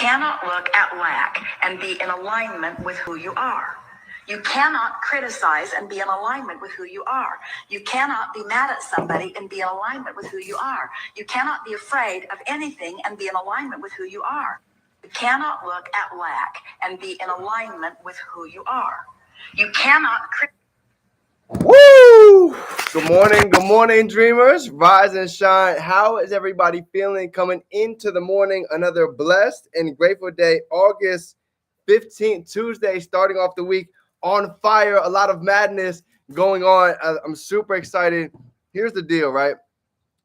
cannot look at lack and be in alignment with who you are. You cannot criticize and be in alignment with who you are. You cannot be mad at somebody and be in alignment with who you are. You cannot be afraid of anything and be in alignment with who you are. You cannot look at lack and be in alignment with who you are. You cannot Woo! Good morning, dreamers. Rise and shine. How is everybody feeling coming into the morning? Another blessed and grateful day, August 15th, Tuesday, starting off the week on fire. A lot of madness going on. I'm super excited. Here's the deal, right?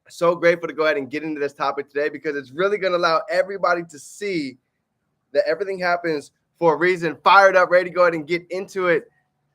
So grateful to go ahead and get into this topic today because it's really going to allow everybody to see that everything happens for a reason. Fired up, ready to go ahead and get into it.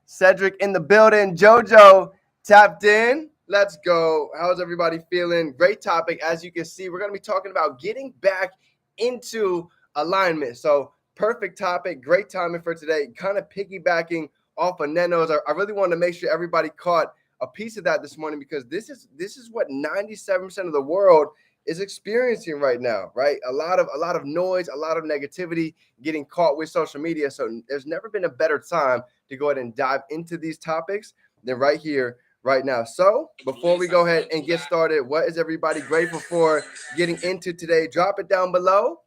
Cedric in the building. JoJo tapped in. Let's go. How's everybody feeling? Great topic. As you can see, we're going to be talking about getting back into alignment. So perfect topic. Great timing for today. Kind of piggybacking off of Neno's. I really wanted to make sure everybody caught a piece of that this morning because this is what 97% of the world is experiencing right now, right? A lot of noise, a lot of negativity getting caught with social media. So there's never been a better time to go ahead and dive into these topics than right here, right now. So before we go ahead and get started, what is everybody grateful for getting into today? Drop it down below.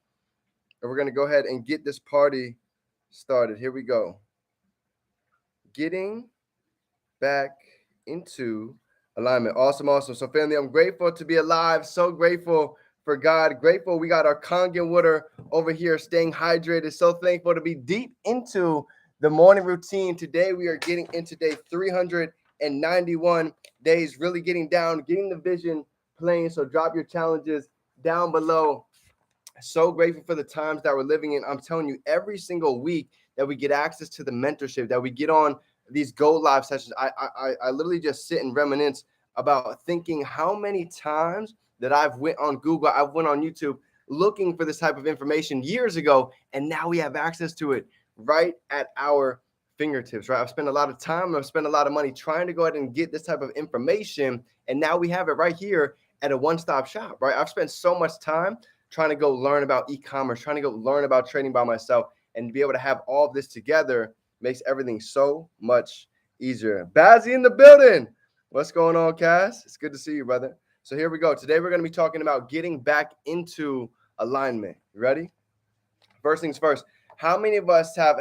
And we're going to go ahead and get this party started. Here we go. Getting back into alignment. Awesome. So family, I'm grateful to be alive. So grateful for God. Grateful we got our Kangen water over here staying hydrated. So thankful to be deep into the morning routine. Today we are getting into day 391 days, really getting the vision plain. So drop your challenges down below. So grateful for the times that we're living in. I'm telling you, every single week that we get access to the mentorship, that we get on these Go Live sessions, I literally just sit and reminisce about thinking how many times that I've went on Google, I've went on YouTube looking for this type of information years ago, and now we have access to it right at our fingertips, right? I've spent a lot of time, I've spent a lot of money trying to go ahead and get this type of information, and now we have it right here at a one-stop shop, right? I've spent so much time trying to go learn about e-commerce, trying to go learn about trading by myself, and to be able to have all of this together makes everything so much easier. Bazzy in the building. What's going on, Cass? It's good to see you, brother. So here we go. Today we're going to be talking about getting back into alignment. You ready? First things first. How many of us have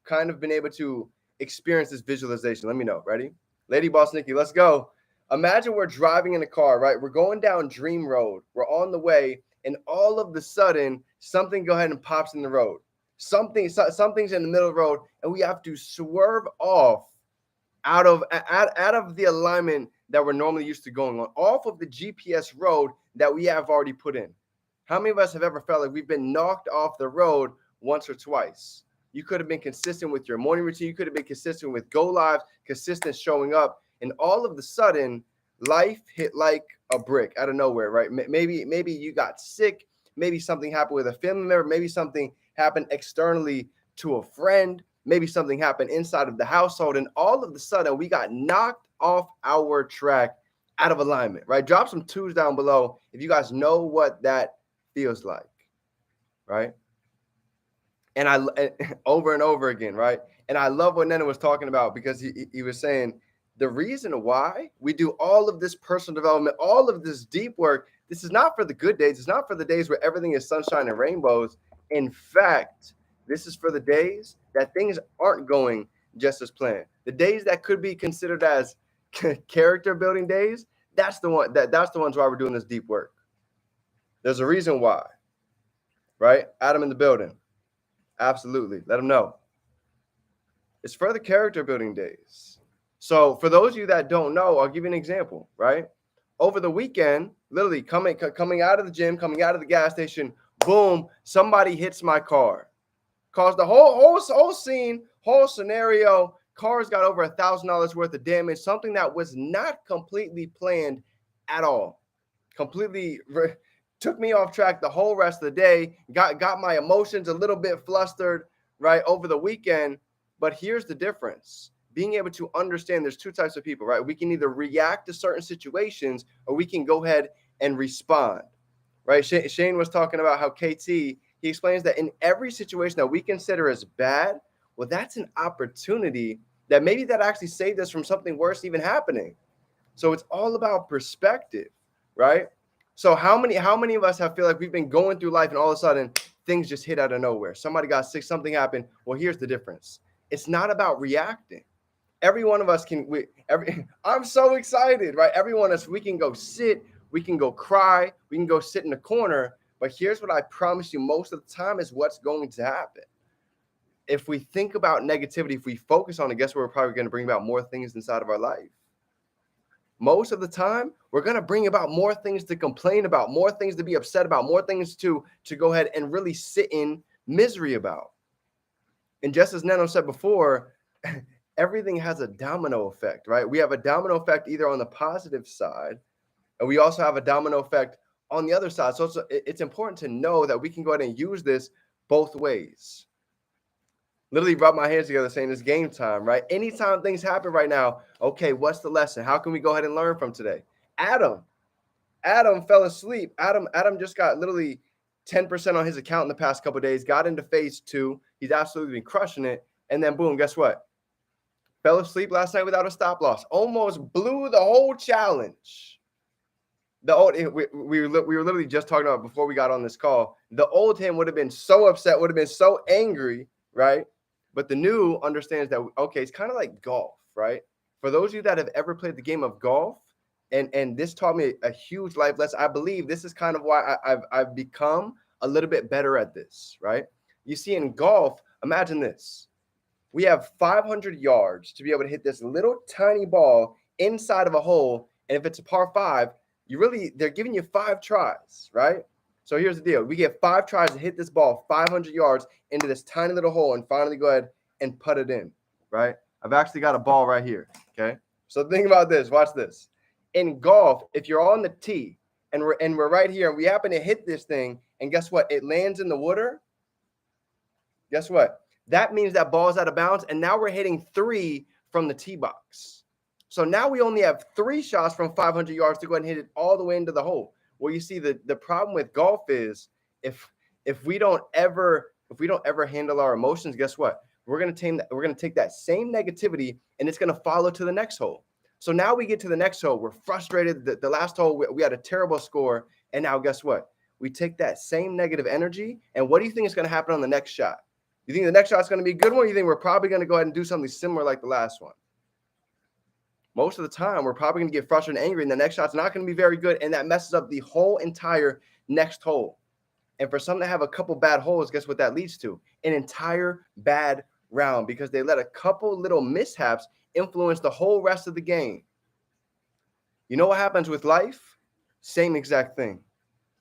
kind of been able to experience this visualization? Let me know. Ready? Lady Boss Nikki, let's go. Imagine we're driving in a car, right? We're going down Dream Road. We're on the way, and all of the sudden, something go ahead and pops in the road. Something's in the middle of the road, and we have to swerve off out of the alignment that we're normally used to going on, off of the GPS road that we have already put in. How many of us have ever felt like we've been knocked off the road once or twice? You could have been consistent with your morning routine. You could have been consistent with Go Live, consistent showing up, and all of a sudden, life hit like a brick out of nowhere, right? Maybe you got sick. Maybe something happened with a family member. Maybe something happened externally to a friend. Maybe something happened inside of the household. And all of a sudden, we got knocked off our track, out of alignment, right? Drop some twos down below if you guys know what that feels like, right? And over and over again, right? And I love what Nena was talking about because he was saying the reason why we do all of this personal development, all of this deep work, this is not for the good days. It's not for the days where everything is sunshine and rainbows. In fact, this is for the days that things aren't going just as planned. The days that could be considered as character building days, that's the ones why we're doing this deep work. There's a reason why, right? Adam in the building. Absolutely. Let them know. It's for the character building days. So for those of you that don't know, I'll give you an example, right? Over the weekend, literally coming out of the gym, coming out of the gas station, boom, somebody hits my car. Caused the whole scene, whole scenario. Cars got over $1,000 worth of damage, something that was not completely planned at all. Completely took me off track the whole rest of the day, got my emotions a little bit flustered, right, over the weekend. But here's the difference. Being able to understand there's two types of people, right? We can either react to certain situations or we can go ahead and respond, right? Shane was talking about how KT he explains that in every situation that we consider as bad, well, that's an opportunity that maybe that actually saved us from something worse even happening. So it's all about perspective, right? So how many of us have feel like we've been going through life and all of a sudden things just hit out of nowhere? Somebody got sick, something happened. Well, here's the difference. It's not about reacting. Every one of us can. I'm so excited, right? Every one of us, we can go sit, we can go cry, we can go sit in the corner. But here's what I promise you: most of the time is what's going to happen. If we think about negativity, if we focus on it, guess what? We're probably going to bring about more things inside of our life. Most of the time, we're going to bring about more things to complain about, more things to be upset about, more things to go ahead and really sit in misery about. And just as Neno said before, everything has a domino effect, right? We have a domino effect either on the positive side, and we also have a domino effect on the other side. So it's important to know that we can go ahead and use this both ways. Literally rub my hands together saying it's game time, right? Anytime things happen right now, okay, what's the lesson? How can we go ahead and learn from today? Adam fell asleep. Adam just got literally 10% on his account in the past couple of days, got into phase 2. He's absolutely been crushing it. And then boom, guess what? Fell asleep last night without a stop loss. Almost blew the whole challenge. We were literally just talking about before we got on this call. The old him would have been so upset, would have been so angry, right? But the new understands that, okay, it's kind of like golf, right? For those of you that have ever played the game of golf, and this taught me a huge life lesson. I believe this is kind of why I've become a little bit better at this, right? You see, in golf, imagine this. We have 500 yards to be able to hit this little tiny ball inside of a hole. And if it's a par 5, they're giving you 5 tries, right? So here's the deal. We get 5 tries to hit this ball 500 yards into this tiny little hole and finally go ahead and put it in, right? I've actually got a ball right here, okay? So think about this. Watch this. In golf, if you're on the tee and we're right here and we happen to hit this thing, and guess what? It lands in the water. Guess what? That means that ball's out of bounds, and now we're hitting 3 from the tee box. So now we only have 3 shots from 500 yards to go ahead and hit it all the way into the hole. Well, you see, the problem with golf is if we don't ever handle our emotions, guess what? We're gonna take that same negativity and it's gonna follow to the next hole. So now we get to the next hole. We're frustrated. The last hole we had a terrible score, and now guess what? We take that same negative energy, and what do you think is gonna happen on the next shot? You think the next shot's gonna be a good one? Or you think we're probably gonna go ahead and do something similar like the last one? Most of the time, we're probably going to get frustrated and angry, and the next shot's not going to be very good, and that messes up the whole entire next hole. And for some to have a couple bad holes, guess what that leads to? An entire bad round, because they let a couple little mishaps influence the whole rest of the game. You know what happens with life? Same exact thing.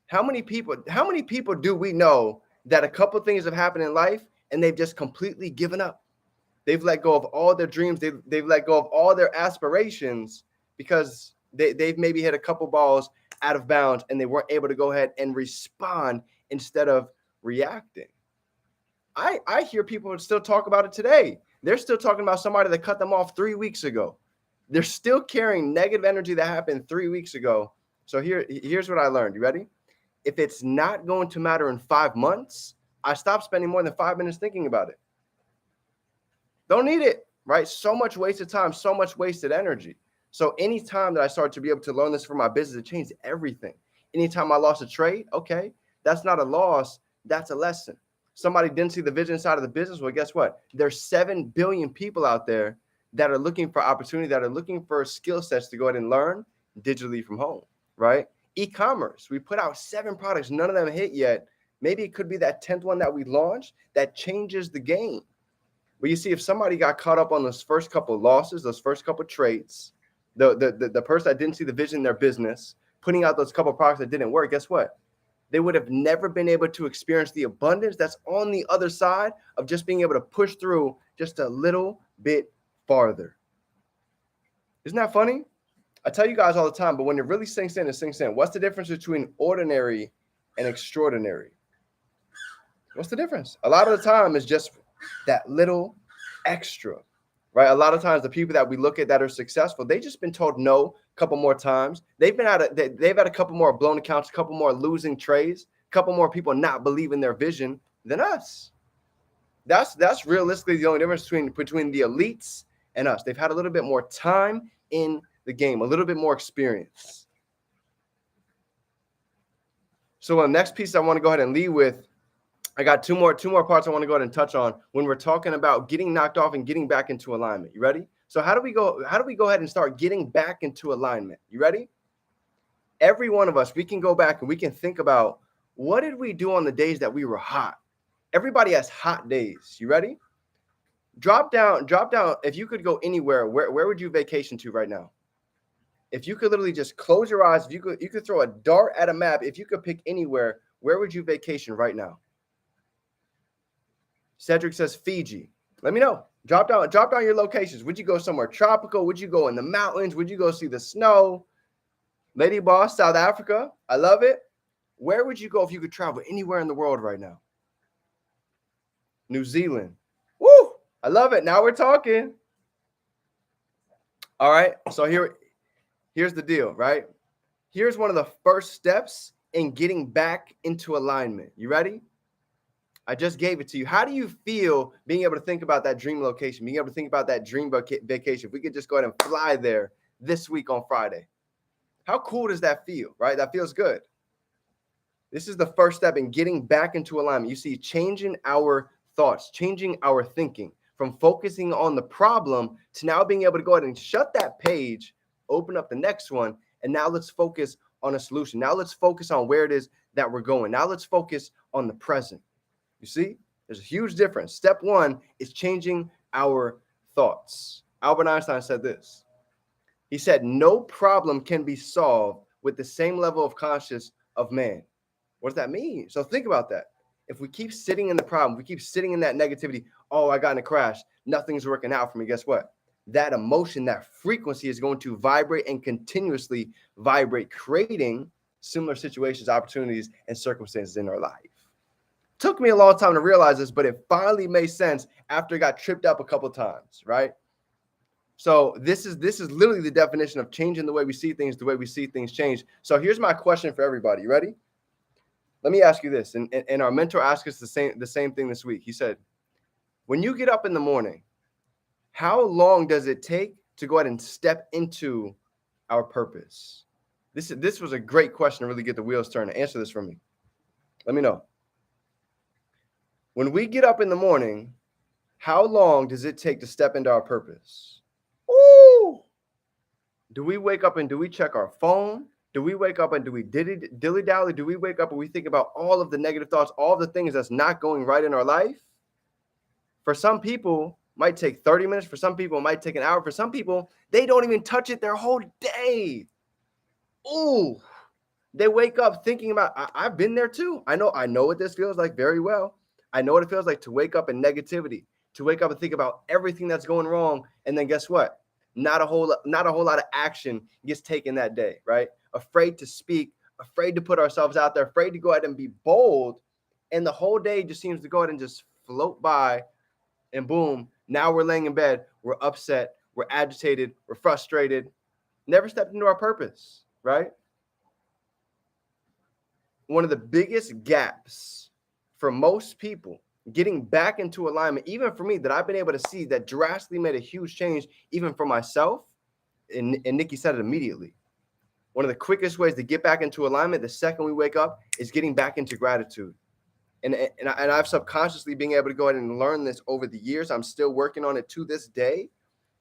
How many people do we know that a couple things have happened in life and they've just completely given up? They've let go of all their dreams. They've let go of all their aspirations because they've maybe hit a couple balls out of bounds and they weren't able to go ahead and respond instead of reacting. I hear people still talk about it today. They're still talking about somebody that cut them off 3 weeks ago. They're still carrying negative energy that happened 3 weeks ago. So here's what I learned. You ready? If it's not going to matter in 5 months, I stop spending more than 5 minutes thinking about it. Don't need it, right? So much wasted time, so much wasted energy. So anytime that I started to be able to learn this for my business, it changed everything. Anytime I lost a trade, okay, that's not a loss, that's a lesson. Somebody didn't see the vision side of the business. Well, guess what? There's 7 billion people out there that are looking for opportunity, that are looking for skill sets to go ahead and learn digitally from home, right? E-commerce, we put out 7 products, none of them hit yet. Maybe it could be that 10th one that we launched that changes the game. But you see, if somebody got caught up on those first couple of losses, those first couple of trades, the person that didn't see the vision in their business, putting out those couple of products that didn't work, guess what? They would have never been able to experience the abundance that's on the other side of just being able to push through just a little bit farther. Isn't that funny? I tell you guys all the time, but when it really sinks in, it sinks in. What's the difference between ordinary and extraordinary? What's the difference? A lot of the time it's just that little extra, right? A lot of times the people that we look at that are successful, they've just been told no a couple more times. They've had a couple more blown accounts, a couple more losing trades, a couple more people not believe in their vision than us. That's realistically the only difference between the elites and us. They've had a little bit more time in the game, a little bit more experience. So the next piece I want to go ahead and lead with, I got two more parts I want to go ahead and touch on when we're talking about getting knocked off and getting back into alignment. You ready? So how do we go ahead and start getting back into alignment? You ready? Every one of us, we can go back and we can think about, what did we do on the days that we were hot? Everybody has hot days. You ready? Drop down. If you could go anywhere, where would you vacation to right now? If you could literally just close your eyes, if you could throw a dart at a map, if you could pick anywhere, where would you vacation right now? Cedric says Fiji. Let me know. Drop down your locations. Would you go somewhere tropical? Would you go in the mountains? Would you go see the snow? Lady Boss, South Africa. I love it. Where would you go if you could travel anywhere in the world right now? New Zealand. Woo! I love it. Now we're talking. All right. So here's the deal, right? Here's one of the first steps in getting back into alignment. You ready? I just gave it to you. How do you feel being able to think about that dream location, being able to think about that dream vacation? If we could just go ahead and fly there this week on Friday. How cool does that feel, right? That feels good. This is the first step in getting back into alignment. You see, changing our thoughts, changing our thinking from focusing on the problem to now being able to go ahead and shut that page, open up the next one, and now let's focus on a solution. Now let's focus on where it is that we're going. Now let's focus on the present. You see, there's a huge difference. Step one is changing our thoughts. Albert Einstein said this. He said, no problem can be solved with the same level of consciousness of man. What does that mean? So think about that. If we keep sitting in the problem, we keep sitting in that negativity, oh, I got in a crash, nothing's working out for me. Guess what? That emotion, that frequency is going to vibrate and continuously vibrate, creating similar situations, opportunities, and circumstances in our life. Took me a long time to realize this, but it finally made sense after I got tripped up a couple of times, right? So this is literally the definition of changing the way we see things, the way we see things change. So here's my question for everybody. You ready? Let me ask you this. And our mentor asked us the same thing this week. He said, when you get up in the morning, how long does it take to go ahead and step into our purpose? This was a great question to really get the wheels turning. Answer this for me. Let me know. When we get up in the morning, how long does it take to step into our purpose? Ooh! Do we wake up and do we check our phone? Do we wake up and do we dilly-dally? Do we wake up and we think about all of the negative thoughts, all the things that's not going right in our life? For some people, it might take 30 minutes. For some people, it might take an hour. For some people, they don't even touch it their whole day. Ooh! They wake up thinking about, I've been there too. I know what this feels like very well. I know what it feels like to wake up in negativity, to wake up and think about everything that's going wrong. And then guess what? Not a whole lot of action gets taken that day, right? Afraid to speak, afraid to put ourselves out there, afraid to go ahead and be bold. And the whole day just seems to go ahead and just float by, and boom, now we're laying in bed. We're upset. We're agitated. We're frustrated. Never stepped into our purpose, right? One of the biggest gaps for most people getting back into alignment, even for me, that I've been able to see that drastically made a huge change, even for myself, and Nikki said it immediately. One of the quickest ways to get back into alignment the second we wake up is getting back into gratitude. And I've subconsciously been able to go ahead and learn this over the years. I'm still working on it to this day.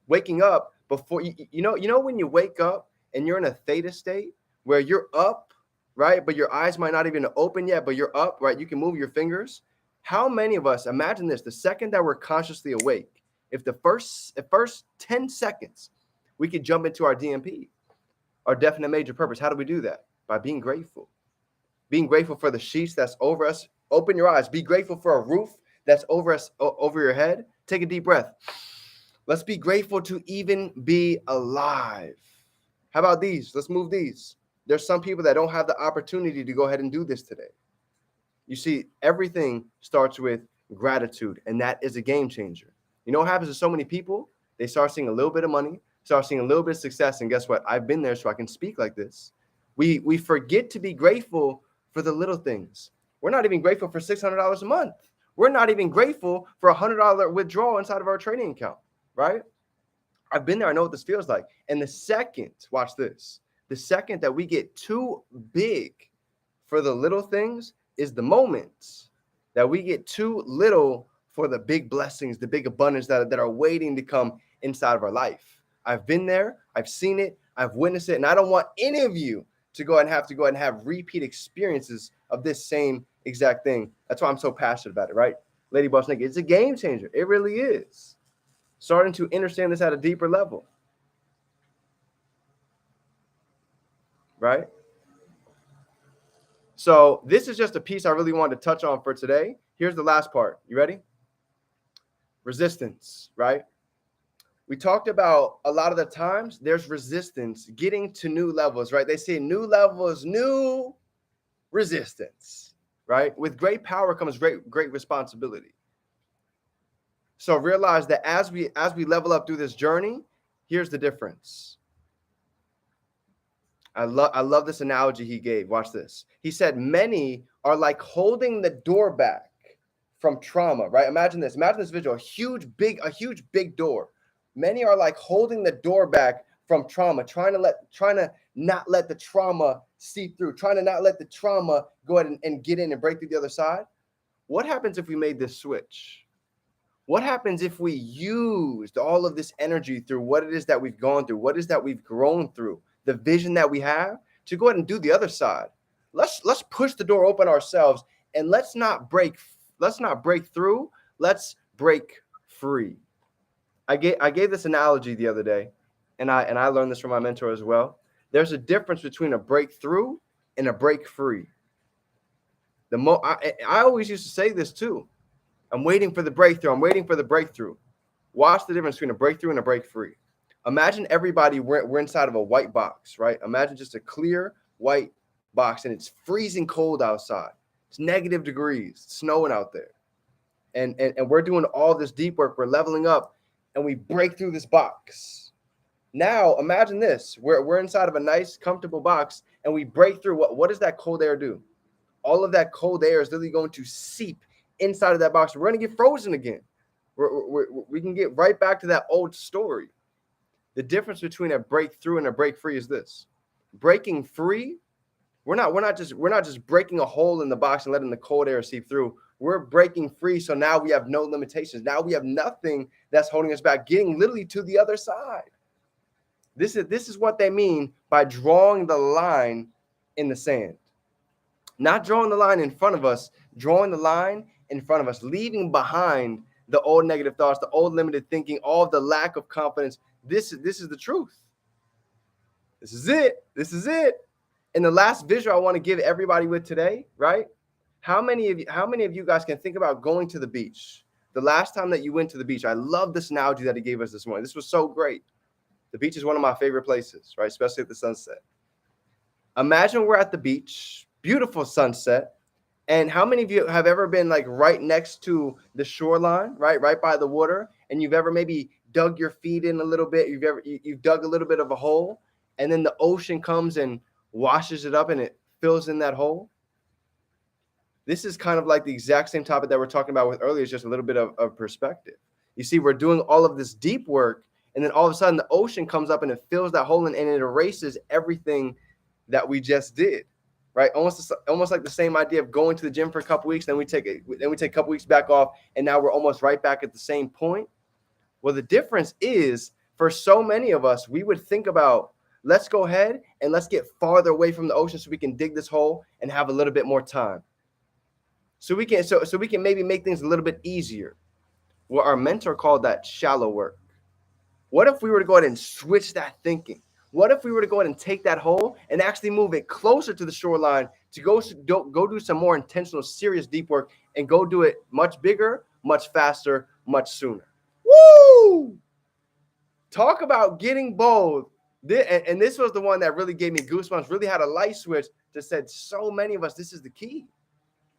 Waking up before, you know when you wake up and you're in a theta state where you're up, right? But your eyes might not even open yet, but you're up, right? You can move your fingers. How many of us, imagine this, the second that we're consciously awake, if the first 10 seconds, we could jump into our DMP, our definite major purpose. How do we do that? By being grateful. Being grateful for the sheets that's over us. Open your eyes. Be grateful for a roof that's over us, over your head. Take a deep breath. Let's be grateful to even be alive. How about these? Let's move these. There's some people that don't have the opportunity to go ahead and do this today. You see, everything starts with gratitude, and that is a game changer. You know what happens to so many people? They start seeing a little bit of money, start seeing a little bit of success, and guess what? I've been there, so I can speak like this. We forget to be grateful for the little things. We're not even grateful for $600 a month. We're not even grateful for $100 withdrawal inside of our trading account, right? I've been there. I know what this feels like. And the second, watch this, the second that we get too big for the little things is the moment that we get too little for the big blessings, the big abundance that are waiting to come inside of our life. I've been there. I've seen it. I've witnessed it. And I don't want any of you to go and have repeat experiences of this same exact thing. That's why I'm so passionate about it, right? Lady Boss Nikki, it's a game changer. It really is. Starting to understand this at a deeper level, right? So this is just a piece I really wanted to touch on for today. Here's the last part. You ready? Resistance, right? We talked about a lot of the times there's resistance getting to new levels, right? They say new levels, new resistance, right? With great power comes great responsibility. So realize that as we level up through this journey, here's the difference. I love this analogy he gave. Watch this. He said, many are like holding the door back from trauma, right? Imagine this visual, a huge big door. Many are like holding the door back from trauma, trying to not let the trauma seep through, trying to not let the trauma go ahead and get in and break through the other side. What happens if we made this switch? What happens if we used all of this energy through what it is that we've gone through, what it is that we've grown through, the vision that we have, to go ahead and do the other side? Let's push the door open ourselves, and let's not break through, let's break free. I gave this analogy the other day, and I learned this from my mentor as well. There's a difference between a breakthrough and a break free. I always used to say this too. I'm waiting for the breakthrough. I'm waiting for the breakthrough. Watch the difference between a breakthrough and a break free. Imagine everybody, we're inside of a white box, right? Imagine just a clear white box, and it's freezing cold outside. It's negative degrees, it's snowing out there. And we're doing all this deep work. We're leveling up, and we break through this box. Now, imagine this. We're inside of a nice, comfortable box, and we break through. What does that cold air do? All of that cold air is literally going to seep inside of that box. We're going to get frozen again. We can get right back to that old story. The difference between a breakthrough and a break free is this. Breaking free, we're not just breaking a hole in the box and letting the cold air seep through. We're breaking free, so now we have no limitations. Now we have nothing that's holding us back, getting literally to the other side. This is what they mean by drawing the line in the sand. Not drawing the line in front of us, drawing the line in front of us, leaving behind the old negative thoughts, the old limited thinking, all of the lack of confidence. This is the truth. This is it. This is it. And the last visual I want to give everybody with today, right? How many of you guys can think about going to the beach? The last time that you went to the beach. I love this analogy that he gave us this morning. This was so great. The beach is one of my favorite places, right? Especially at the sunset. Imagine we're at the beach, beautiful sunset. And how many of you have ever been like right next to the shoreline, right by the water, and you've ever maybe dug your feet in a little bit, you've dug a little bit of a hole, and then the ocean comes and washes it up and it fills in that hole? This is kind of like the exact same topic that we're talking about with earlier. It's just a little bit of perspective. You see, we're doing all of this deep work, and then all of a sudden the ocean comes up and it fills that hole in, and it erases everything that we just did. Right, almost like the same idea of going to the gym for a couple weeks, then we take a couple weeks back off, and now we're almost right back at the same point. Well, the difference is, for so many of us, we would think about, let's go ahead and let's get farther away from the ocean so we can dig this hole and have a little bit more time. So we can maybe make things a little bit easier. Well, our mentor called that shallow work. What if we were to go ahead and switch that thinking? What if we were to go ahead and take that hole and actually move it closer to the shoreline to go do some more intentional, serious deep work, and go do it much bigger, much faster, much sooner? Woo! Talk about getting bold. And this was the one that really gave me goosebumps, really had a light switch that said, so many of us, this is the key.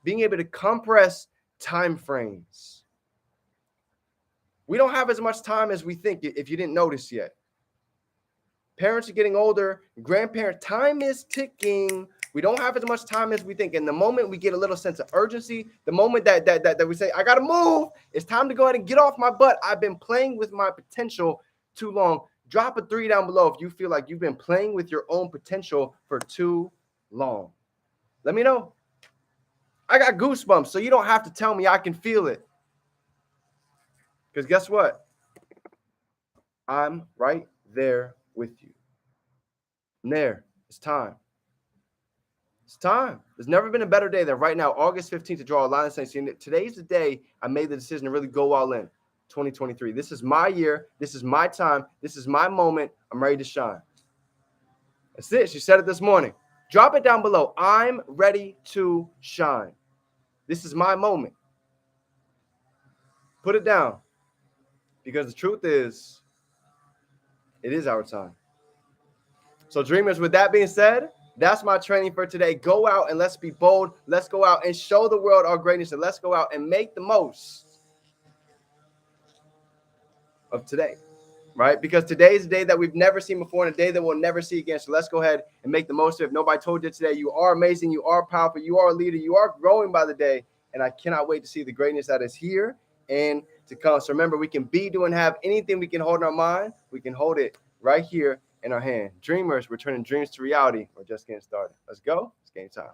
Being able to compress time frames. We don't have as much time as we think, if you didn't notice yet. Parents are getting older. Grandparents, time is ticking. We don't have as much time as we think. And the moment we get a little sense of urgency, the moment that we say, I got to move, it's time to go ahead and get off my butt. I've been playing with my potential too long. Drop a 3 down below if you feel like you've been playing with your own potential for too long. Let me know. I got goosebumps, so you don't have to tell me. I can feel it. Because guess what? I'm right there with you. I'm there. It's time. It's time. There's never been a better day than right now, August 15th, to draw a line and say, today's the day I made the decision to really go all in. 2023. This is my year. This is my time. This is my moment. I'm ready to shine. That's it. She said it this morning. Drop it down below. I'm ready to shine. This is my moment. Put it down. Because the truth is, it is our time. So dreamers, with that being said, that's my training for today. Go out and let's be bold. Let's go out and show the world our greatness. And let's go out and make the most of today, right? Because today is a day that we've never seen before and a day that we'll never see again. So let's go ahead and make the most of it. If nobody told you today, you are amazing. You are powerful. You are a leader. You are growing by the day. And I cannot wait to see the greatness that is here and to come. So remember, we can be, do, and have anything we can hold in our mind. We can hold it right here in our hand. Dreamers, we're turning dreams to reality. We're just getting started. Let's go. It's game time.